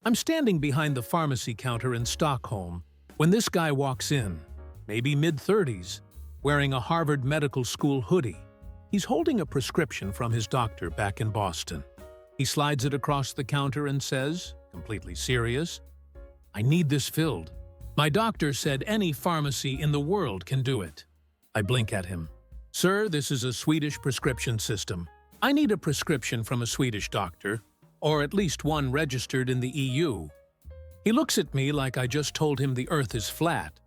I'm standing behind the pharmacy counter in Stockholm when this guy walks in, maybe mid-30s, wearing a Harvard Medical School hoodie. He's holding a prescription from his doctor back in Boston. He slides it across the counter and says, completely serious, "I need this filled. My doctor said any pharmacy in the world can do it." I blink at him. "Sir, this is a Swedish prescription system. I need a prescription from a Swedish doctor, or at least one registered in the EU." He looks at me like I just told him the earth is flat.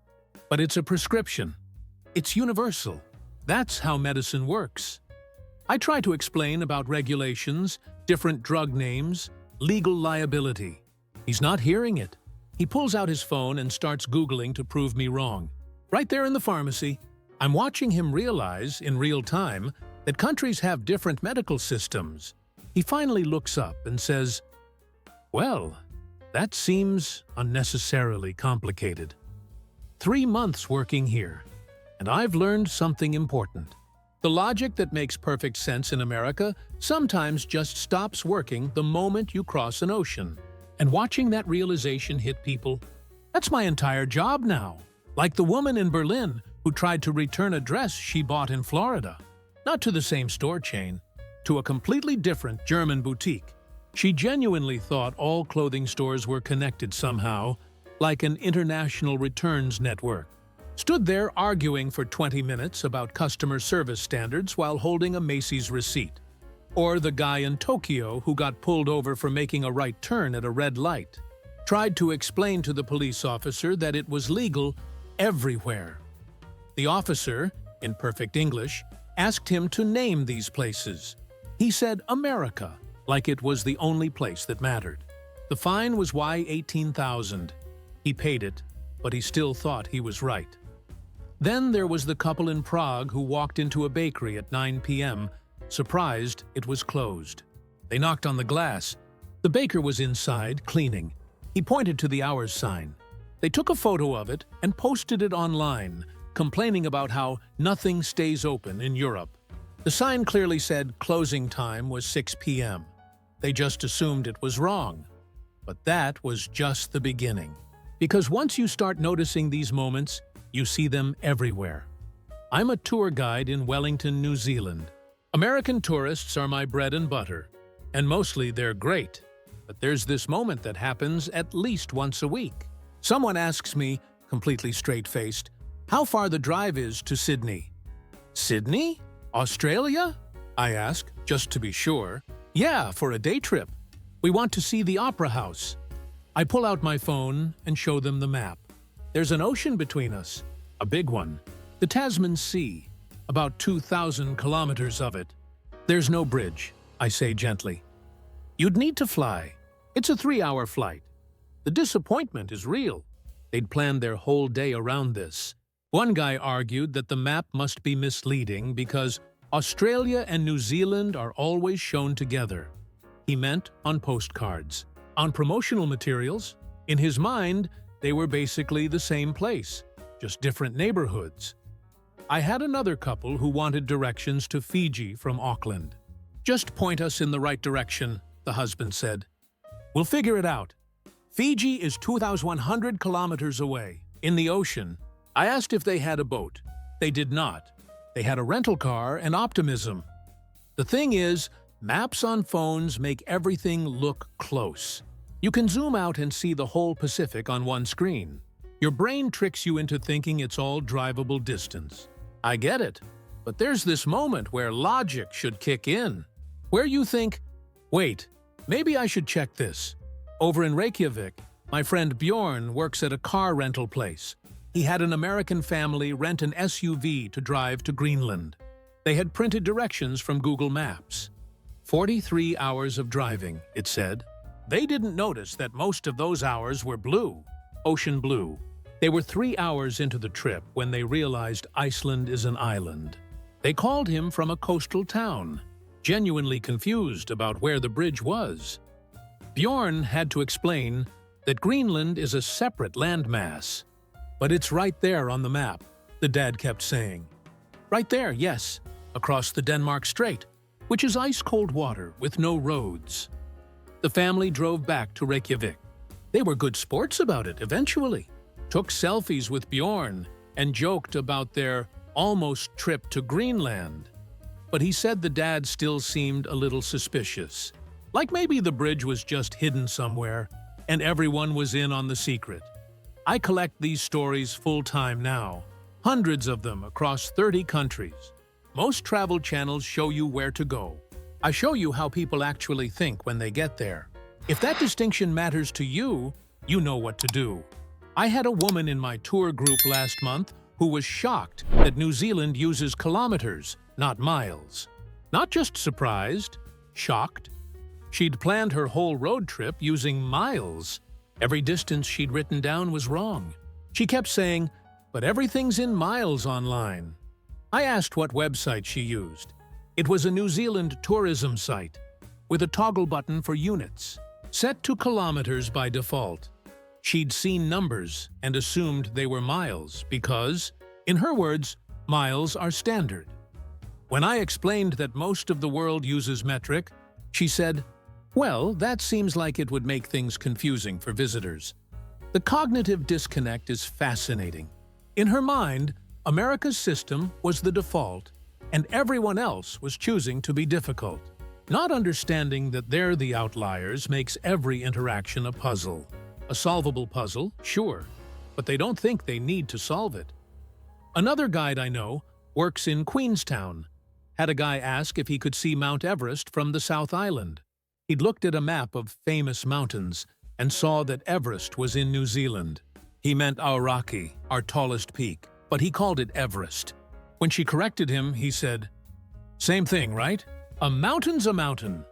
But it's a prescription. It's universal. That's how medicine works. I try to explain about regulations, different drug names, legal liability. He's not hearing it. He pulls out his phone and starts Googling to prove me wrong. Right there in the pharmacy, I'm watching him realize, in real time, that countries have different medical systems. He finally looks up and says, "Well, that seems unnecessarily complicated." 3 months working here, and I've learned something important. The logic that makes perfect sense in America sometimes just stops working the moment you cross an ocean. And watching that realization hit people, that's my entire job now. Like the woman in Berlin who tried to return a dress she bought in Florida. Not to the same store chain, to a completely different German boutique. She genuinely thought all clothing stores were connected somehow, like an international returns network. Stood there arguing for 20 minutes about customer service standards while holding a Macy's receipt. Or the guy in Tokyo who got pulled over for making a right turn at a red light. Tried to explain to the police officer that it was legal everywhere. The officer, in perfect English, asked him to name these places. He said America, like it was the only place that mattered. The fine was $18,000. He paid it, but he still thought he was right. Then there was the couple in Prague who walked into a bakery at 9 p.m., surprised it was closed. They knocked on the glass. The baker was inside, cleaning. He pointed to the hours sign. They took a photo of it and posted it online, complaining about how nothing stays open in Europe. The sign clearly said closing time was 6 p.m. They just assumed it was wrong. But that was just the beginning. Because once you start noticing these moments, you see them everywhere. I'm a tour guide in Wellington, New Zealand. American tourists are my bread and butter, and mostly they're great. But there's this moment that happens at least once a week. Someone asks me, completely straight-faced, how far the drive is to Sydney. "Sydney? Australia?" I ask, just to be sure. "Yeah, for a day trip. We want to see the Opera House." I pull out my phone and show them the map. There's an ocean between us, a big one, the Tasman Sea, about 2,000 kilometers of it. "There's no bridge," I say gently. "You'd need to fly. It's a 3-hour flight." The disappointment is real. They'd planned their whole day around this. One guy argued that the map must be misleading because Australia and New Zealand are always shown together. He meant on postcards, on promotional materials. In his mind, they were basically the same place, just different neighborhoods. I had another couple who wanted directions to Fiji from Auckland. "Just point us in the right direction," the husband said. "We'll figure it out." Fiji is 2,100 kilometers away, in the ocean. I asked if they had a boat. They did not. They had a rental car and optimism. The thing is, maps on phones make everything look close. You can zoom out and see the whole Pacific on one screen. Your brain tricks you into thinking it's all drivable distance. I get it, but there's this moment where logic should kick in, where you think, wait, maybe I should check this. Over in Reykjavik, my friend Bjorn works at a car rental place. He had an American family rent an SUV to drive to Greenland. They had printed directions from Google Maps. 43 hours of driving, it said. They didn't notice that most of those hours were blue, ocean blue. They were 3 hours into the trip when they realized Iceland is an island. They called him from a coastal town, genuinely confused about where the bridge was. Bjorn had to explain that Greenland is a separate landmass. "But it's right there on the map," the dad kept saying. "Right there, yes, across the Denmark Strait, which is ice-cold water with no roads." The family drove back to Reykjavik. They were good sports about it eventually, took selfies with Bjorn, and joked about their almost trip to Greenland. But he said the dad still seemed a little suspicious. Like maybe the bridge was just hidden somewhere, and everyone was in on the secret. I collect these stories full-time now, hundreds of them across 30 countries. Most travel channels show you where to go. I show you how people actually think when they get there. If that distinction matters to you, you know what to do. I had a woman in my tour group last month who was shocked that New Zealand uses kilometers, not miles. Not just surprised, shocked. She'd planned her whole road trip using miles. Every distance she'd written down was wrong. She kept saying, "But everything's in miles online." I asked what website she used. It was a New Zealand tourism site, with a toggle button for units, set to kilometers by default. She'd seen numbers and assumed they were miles because, in her words, miles are standard. When I explained that most of the world uses metric, she said, "Well, that seems like it would make things confusing for visitors." The cognitive disconnect is fascinating. In her mind, America's system was the default, and everyone else was choosing to be difficult. Not understanding that they're the outliers makes every interaction a puzzle. A solvable puzzle, sure, but they don't think they need to solve it. Another guide I know works in Queenstown. Had a guy ask if he could see Mount Everest from the South Island. He'd looked at a map of famous mountains and saw that Everest was in New Zealand. He meant Aoraki, our tallest peak, but he called it Everest. When she corrected him, he said, "Same thing, right? A mountain's a mountain."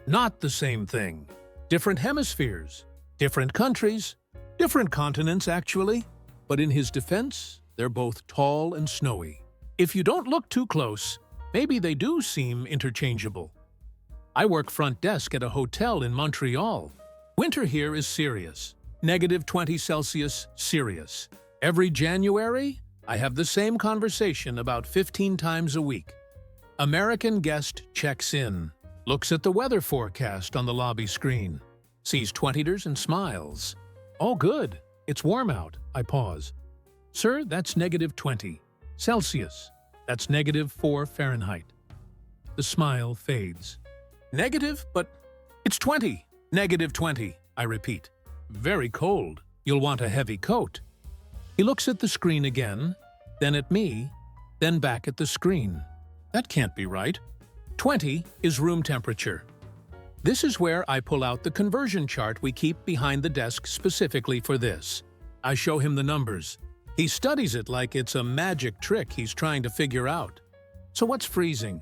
Not the same thing. Different hemispheres, different countries, different continents actually. But in his defense, they're both tall and snowy. If you don't look too close, maybe they do seem interchangeable. I work front desk at a hotel in Montreal. Winter here is serious. -20 Celsius, serious. Every January, I have the same conversation about 15 times a week. American guest checks in, looks at the weather forecast on the lobby screen, sees 20ers and smiles. "Oh, good. It's warm out." I pause. "Sir, that's -20 Celsius. That's -4 Fahrenheit." The smile fades. "Negative, but it's 20. -20, I repeat. "Very cold. You'll want a heavy coat." He looks at the screen again, then at me, then back at the screen. That can't be right. 20 is room temperature. This is where I pull out the conversion chart we keep behind the desk specifically for this. I show him the numbers. He studies it like it's a magic trick he's trying to figure out. "So what's freezing?"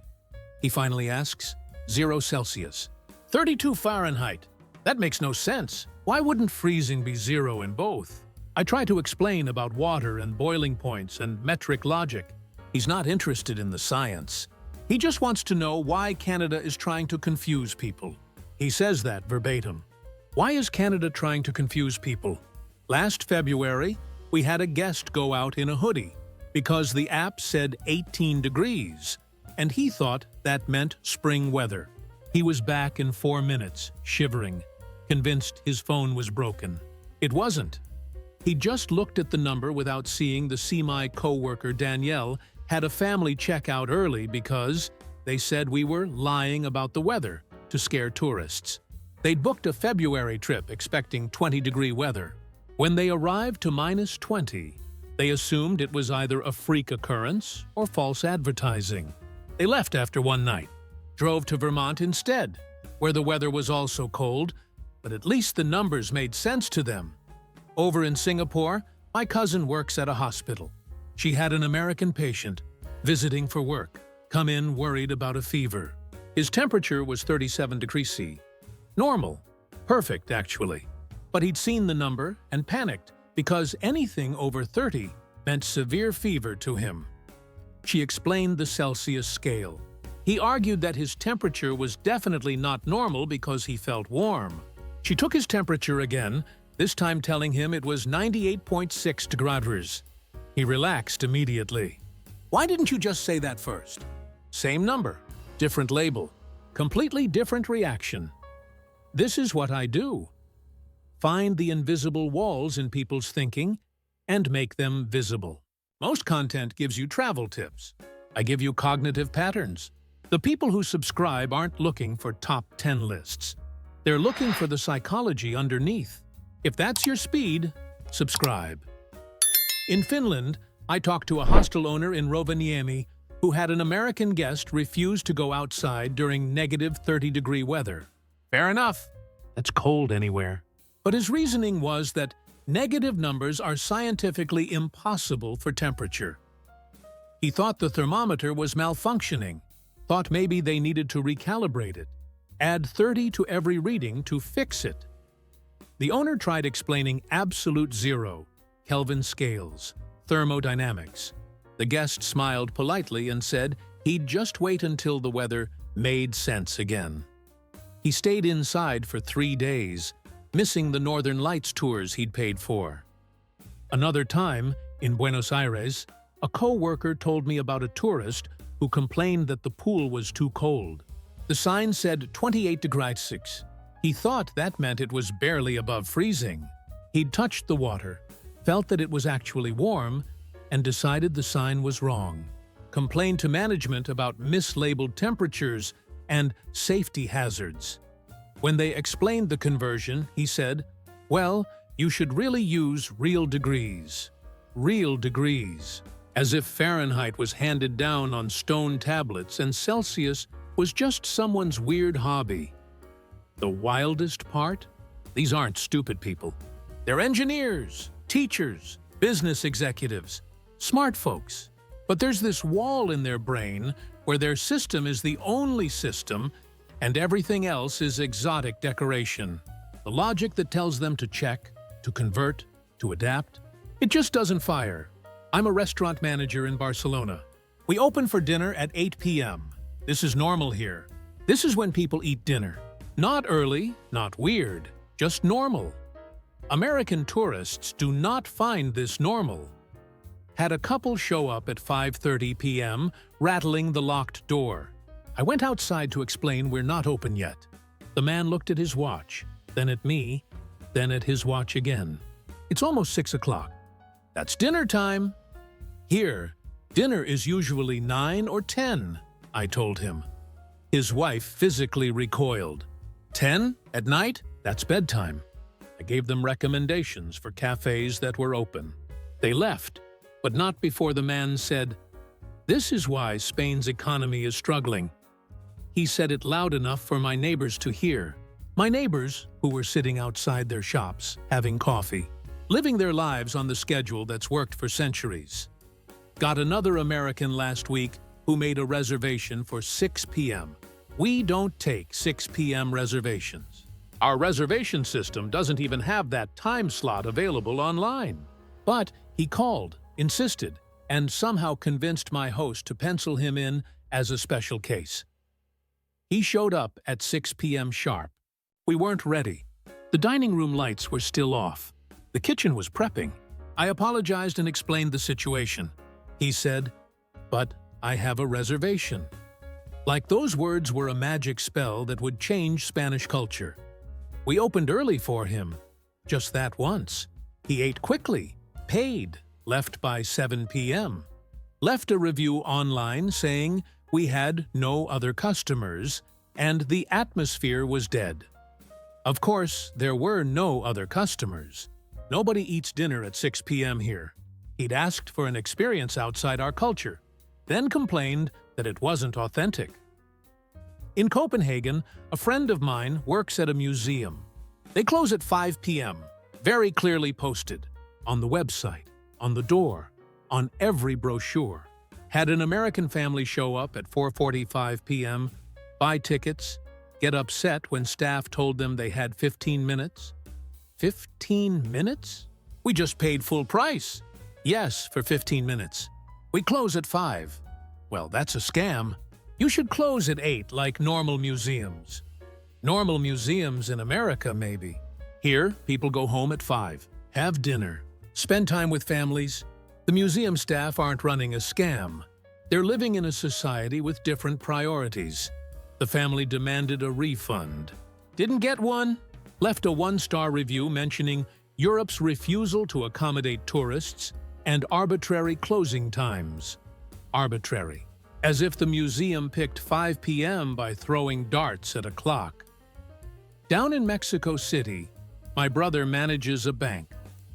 he finally asks. 0 Celsius. 32 Fahrenheit. That makes no sense. Why wouldn't freezing be 0 in both? I try to explain about water and boiling points and metric logic. He's not interested in the science. He just wants to know why Canada is trying to confuse people. He says that verbatim. Why is Canada trying to confuse people? Last February, we had a guest go out in a hoodie because the app said 18 degrees, and he thought that meant spring weather. He was back in 4 minutes, shivering, convinced his phone was broken. It wasn't. He just looked at the number without seeing the semi co-worker Danielle had a family check out early because they said we were lying about the weather to scare tourists. They'd booked a February trip expecting 20-degree weather. When they arrived to -20, they assumed it was either a freak occurrence or false advertising. They left after one night, drove to Vermont instead, where the weather was also cold, but at least the numbers made sense to them. Over in Singapore, my cousin works at a hospital. She had an American patient, visiting for work, come in worried about a fever. His temperature was 37 degrees C. Normal. Perfect, actually. But he'd seen the number and panicked because anything over 30 meant severe fever to him. She explained the Celsius scale. He argued that his temperature was definitely not normal because he felt warm. She took his temperature again, this time telling him it was 98.6 degrees. He relaxed immediately. "Why didn't you just say that first?" Same number, different label, completely different reaction. This is what I do. find the invisible walls in people's thinking, and make them visible. Most content gives you travel tips. I give you cognitive patterns. The people who subscribe aren't looking for top 10 lists. They're looking for the psychology underneath. If that's your speed, subscribe. In Finland, I talked to a hostel owner in Rovaniemi who had an American guest refuse to go outside during negative 30-degree weather. Fair enough. That's cold anywhere. But his reasoning was that negative numbers are scientifically impossible for temperature. He thought the thermometer was malfunctioning, thought maybe they needed to recalibrate it, add 30 to every reading to fix it. The owner tried explaining absolute zero, Kelvin scales, thermodynamics. The guest smiled politely and said he'd just wait until the weather made sense again. He stayed inside for 3 days, missing the Northern Lights tours he'd paid for. Another time, in Buenos Aires, a co-worker told me about a tourist who complained that the pool was too cold. The sign said 28 degrees. He thought that meant it was barely above freezing. He'd touched the water, felt that it was actually warm, and decided the sign was wrong. Complained to management about mislabeled temperatures and safety hazards. When they explained the conversion, he said, "Well, you should really use real degrees." Real degrees. As if Fahrenheit was handed down on stone tablets and Celsius was just someone's weird hobby. The wildest part? These aren't stupid people. They're engineers, teachers, business executives, smart folks. But there's this wall in their brain where their system is the only system and everything else is exotic decoration. The logic that tells them to check, to convert, to adapt, it just doesn't fire. I'm a restaurant manager in Barcelona. We open for dinner at 8 p.m. This is normal here. This is when people eat dinner. Not early, not weird, just normal. American tourists do not find this normal. Had a couple show up at 5:30 p.m., rattling the locked door. I went outside to explain we're not open yet. The man looked at his watch, then at me, then at his watch again. It's almost 6 o'clock. That's dinner time. Here, dinner is usually 9 or 10, I told him. His wife physically recoiled. 10 at night? That's bedtime. I gave them recommendations for cafes that were open. They left, but not before the man said, "This is why Spain's economy is struggling." He said it loud enough for my neighbors to hear. My neighbors, who were sitting outside their shops, having coffee, living their lives on the schedule that's worked for centuries. Got another American last week who made a reservation for 6 p.m. We don't take 6 p.m. reservations. Our reservation system doesn't even have that time slot available online. But he called, insisted, and somehow convinced my host to pencil him in as a special case. He showed up at 6 p.m. sharp. We weren't ready. The dining room lights were still off. The kitchen was prepping. I apologized and explained the situation. He said, "But I have a reservation." Like those words were a magic spell that would change Spanish culture. We opened early for him. Just that once. He ate quickly, paid, left by 7 p.m. Left a review online saying we had no other customers and the atmosphere was dead. Of course, there were no other customers. Nobody eats dinner at 6 p.m. here. He'd asked for an experience outside our culture, then complained that it wasn't authentic. In Copenhagen, a friend of mine works at a museum. They close at 5 p.m., very clearly posted, on the website, on the door, on every brochure. Had an American family show up at 4:45 p.m., buy tickets, get upset when staff told them they had 15 minutes. 15 minutes? We just paid full price. Yes, for 15 minutes. We close at 5. Well, that's a scam. You should close at 8 like normal museums. Normal museums in America, maybe. Here, people go home at 5, have dinner, spend time with families. The museum staff aren't running a scam. They're living in a society with different priorities. The family demanded a refund. Didn't get one? Left a one-star review mentioning Europe's refusal to accommodate tourists and arbitrary closing times. Arbitrary. As if the museum picked 5 p.m. by throwing darts at a clock. Down in Mexico City, my brother manages a bank.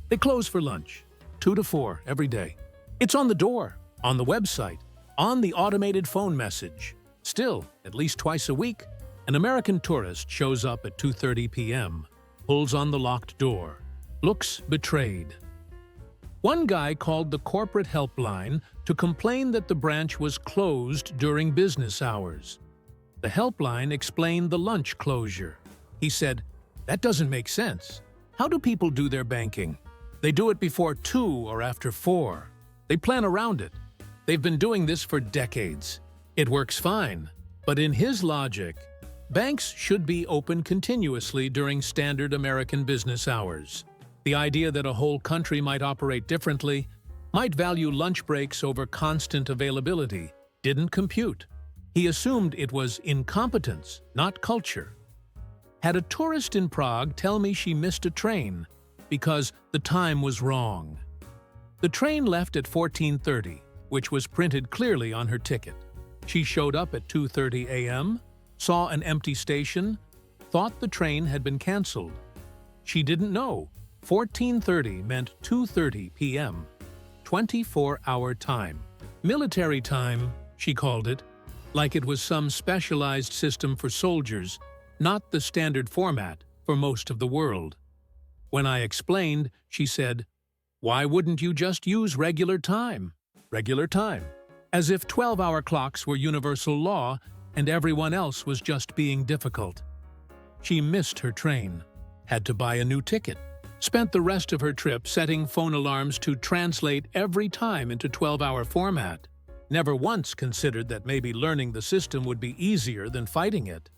They close for lunch, 2 to 4 every day. It's on the door, on the website, on the automated phone message. Still, at least twice a week, an American tourist shows up at 2:30 p.m., pulls on the locked door, looks betrayed. One guy called the corporate helpline to complain that the branch was closed during business hours. The helpline explained the lunch closure. He said, "That doesn't make sense. How do people do their banking? They do it before 2 or after 4. They plan around it. They've been doing this for decades. It works fine." But in his logic, banks should be open continuously during standard American business hours. The idea that a whole country might operate differently, might value lunch breaks over constant availability, didn't compute. He assumed it was incompetence, not culture. Had a tourist in Prague tell me she missed a train because the time was wrong. The train left at 14:30, which was printed clearly on her ticket. She showed up at 2:30 a.m., saw an empty station, thought the train had been canceled. She didn't know 14:30 meant 2:30 p.m., 24-hour time. Military time, she called it, like it was some specialized system for soldiers, not the standard format for most of the world. When I explained, she said, "Why wouldn't you just use regular time?" Regular time. As if 12-hour clocks were universal law and everyone else was just being difficult. She missed her train, had to buy a new ticket, spent the rest of her trip setting phone alarms to translate every time into 12-hour format. Never once considered that maybe learning the system would be easier than fighting it.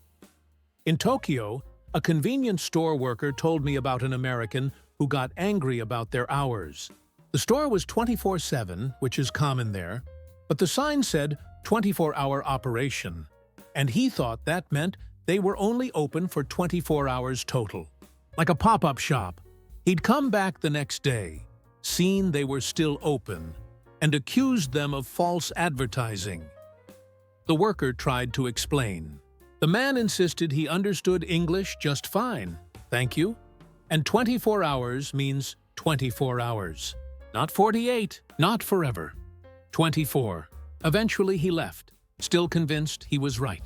In Tokyo, a convenience store worker told me about an American who got angry about their hours. The store was 24/7, which is common there, but the sign said 24-hour operation, and he thought that meant they were only open for 24 hours total. Like a pop-up shop. He'd come back the next day, seen they were still open, and accused them of false advertising. The worker tried to explain. The man insisted he understood English just fine, thank you, and 24 hours means 24 hours. Not 48, not forever. 24. Eventually he left, still convinced he was right.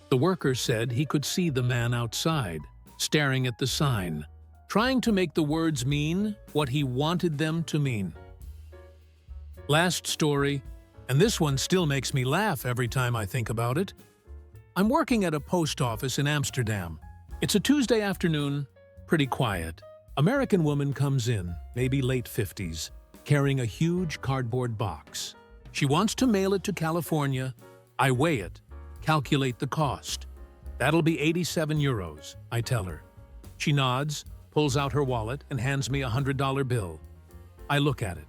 The worker said he could see the man outside, staring at the sign, trying to make the words mean what he wanted them to mean. Last story, and this one still makes me laugh every time I think about it. I'm working at a post office in Amsterdam. It's a Tuesday afternoon, pretty quiet. American woman comes in, maybe late 50s, carrying a huge cardboard box. She wants to mail it to California. I weigh it, calculate the cost. That'll be 87 euros, I tell her. She nods, pulls out her wallet, and hands me a $100 bill. I look at it.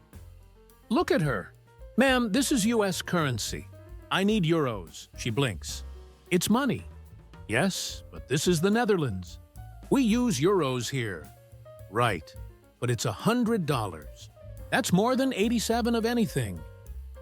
Look at her. "Ma'am, this is U.S. currency. I need euros." She blinks. "It's money." "Yes, but this is the Netherlands. We use euros here." "Right, but it's $100. That's more than 87 of anything."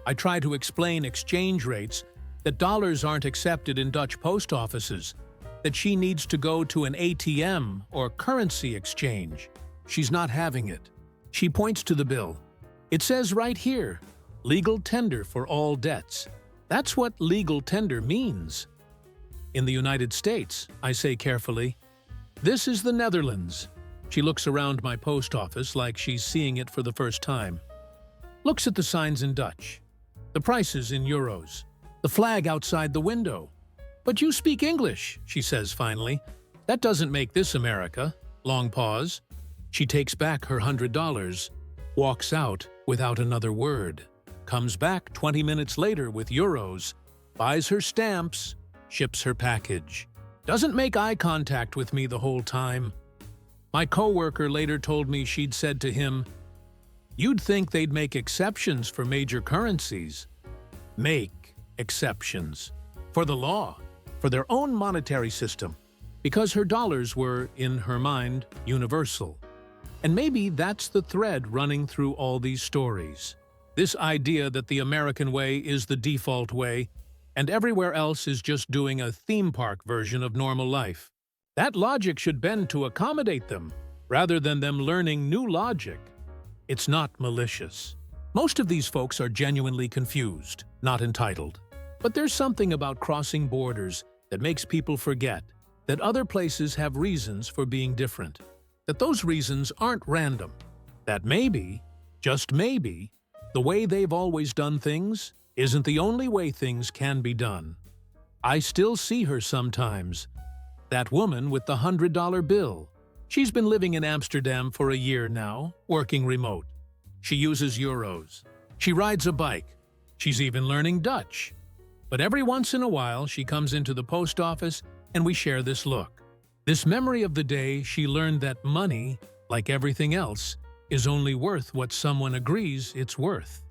I try to explain exchange rates, that dollars aren't accepted in Dutch post offices, that she needs to go to an ATM or currency exchange. She's not having it. She points to the bill. It says right here, legal tender for all debts. That's what legal tender means. In the United States, I say carefully, this is the Netherlands. She looks around my post office like she's seeing it for the first time. Looks at the signs in Dutch. The prices in euros. The flag outside the window. "But you speak English," she says finally. "That doesn't make this America." Long pause. She takes back her $100, walks out without another word, comes back 20 minutes later with euros, buys her stamps, ships her package. Doesn't make eye contact with me the whole time. My coworker later told me she'd said to him, "You'd think they'd make exceptions for major currencies." Make exceptions. For the law. For their own monetary system. because her dollars were, in her mind, universal. And maybe that's the thread running through all these stories. This idea that the American way is the default way, and everywhere else is just doing a theme park version of normal life. That logic should bend to accommodate them, rather than them learning new logic. It's not malicious. Most of these folks are genuinely confused, not entitled. But there's something about crossing borders that makes people forget that other places have reasons for being different, that those reasons aren't random, that maybe, just maybe, the way they've always done things isn't the only way things can be done. I still see her sometimes. That woman with the $100 bill. She's been living in Amsterdam for a year now, working remote. She uses euros. She rides a bike. She's even learning Dutch. But every once in a while, she comes into the post office and we share this look. This memory of the day she learned that money, like everything else, is only worth what someone agrees it's worth.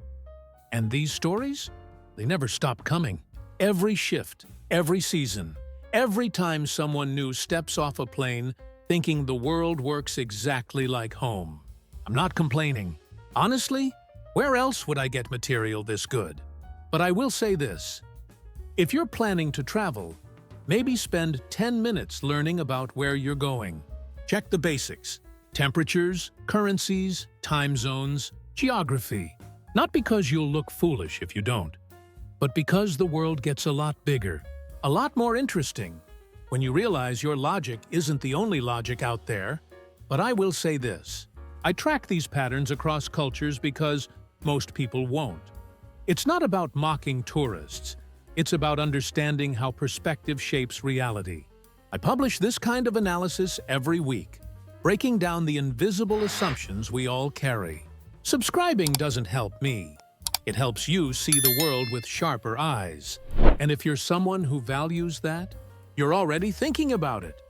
And these stories? They never stop coming. Every shift, every season, every time someone new steps off a plane thinking the world works exactly like home. I'm not complaining. Honestly, where else would I get material this good? But I will say this. If you're planning to travel, maybe spend 10 minutes learning about where you're going. Check the basics. Temperatures, currencies, time zones, geography. Not because you'll look foolish if you don't, but because the world gets a lot bigger, a lot more interesting, when you realize your logic isn't the only logic out there. But I will say this. I track these patterns across cultures because most people won't. It's not about mocking tourists. It's about understanding how perspective shapes reality. I publish this kind of analysis every week, breaking down the invisible assumptions we all carry. Subscribing doesn't help me. It helps you see the world with sharper eyes. And if you're someone who values that, you're already thinking about it.